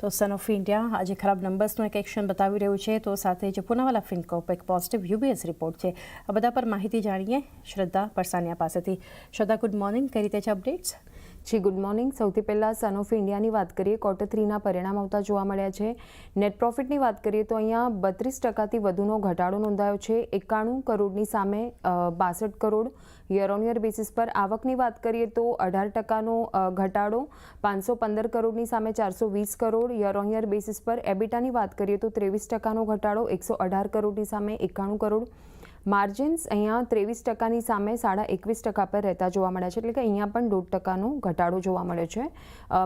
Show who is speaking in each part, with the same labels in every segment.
Speaker 1: તો Sanofi India આજે ખરાબ નંબર્સનું એક એક્શન બતાવી રહ્યું છે, તો સાથે જ પૂનાવાલા ફિનકોપ એક પોઝિટિવ યુબીએસ રિપોર્ટ છે. આ બધા પર માહિતી જાણીએ શ્રદ્ધા પરસાનિયા પાસેથી. શ્રદ્ધા, ગુડ મોર્નિંગ. કઈ રીતે છે અપડેટ્સ?
Speaker 2: જી ગુડ મોર્નિંગ. સૌથી પહેલાં સનોફી ઇન્ડિયાની વાત કરીએ. Q3ના પરિણામ આવતા જોવા મળ્યા છે. નેટ પ્રોફિટની વાત કરીએ તો અહીંયા 32% વધુનો ઘટાડો નોંધાયો છે. 91 કરોડની સામે 62 crore. Year on year basis પર આવકની વાત કરીએ તો 18%નો ઘટાડો, 515 કરોડની સામે 420 crore. Year on year basis પર એબિટાની વાત કરીએ તો 23%નો ઘટાડો, 118 કરોડની સામે 91 કરોડ. માર્જિન્સ અહીંયા 23%ની સામે 21.5% પર રહેતા જોવા મળ્યા છે, એટલે કે અહીંયા પણ 1.5%નો ઘટાડો જોવા મળ્યો છે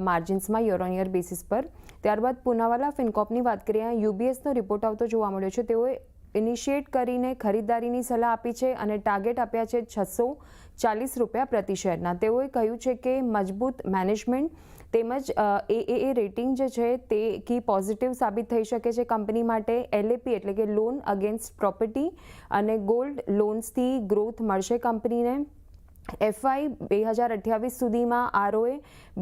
Speaker 2: માર્જિન્સમાં યર ઓન યર બેસિસ પર. ત્યારબાદ પૂનાવાલા ફિનકોપની વાત કરીએ, યુબીએસનો રિપોર્ટ આવતો જોવા મળ્યો છે. તેઓએ ઇનિશિએટ કરીને ખરીદદારીની સલાહ આપી છે અને ટાર્ગેટ આપ્યા છે ₹640 પ્રતિ શેરના. તેઓએ કહ્યું છે કે મજબૂત મેનેજમેન્ટ તેમજ AAA રેટિંગ જે છે તે કી પોઝિટિવ સાબિત થઈ શકે છે કંપની માટે. LAP એટલે કે લોન અગેન્સ્ટ પ્રોપર્ટી અને ગોલ્ડ લોન્સથી ગ્રોથ મળશે કંપનીને. FY 2028 સુધીમાં ROA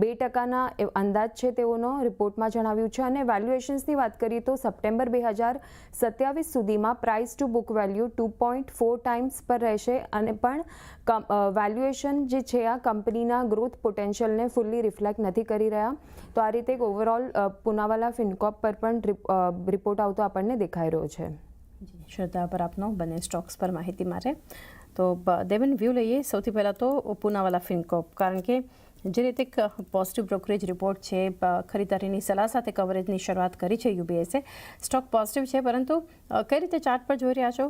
Speaker 2: 2%ના અંદાજ છે તેઓનો રિપોર્ટમાં જણાવ્યું છે. અને વેલ્યુએશન્સની વાત કરીએ તો સપ્ટેમ્બર 2027 સુધીમાં price two book value 2.4 times પર રહેશે અને પણ વેલ્યુએશન જે છે આ કંપનીના ગ્રોથ પોટેન્શિયલને ફુલ્લી રિફ્લેક્ટ નથી કરી રહ્યા. તો આ રીતે એક ઓવરઓલ પૂનાવાલા ફિનકોપ પર પણ રિપોર્ટ આવતો આપણને દેખાઈ રહ્યો છે.
Speaker 1: શ્રદ્ધા, પર આપનો બંને સ્ટોક્સ પર માહિતી માટે. તો દેવન વ્યૂ લઈએ. સૌથી પહેલાં તો પૂનાવાલા ફિનકોપ, કારણ કે જે રીતે એક પોઝિટિવ બ્રોકરેજ રિપોર્ટ છે, ખરીદારીની સલાહ સાથે કવરેજની શરૂઆત કરી છે યુબીએસે. સ્ટોક પોઝિટિવ છે, પરંતુ કઈ રીતે ચાર્ટ પર જોઈ રહ્યા છો?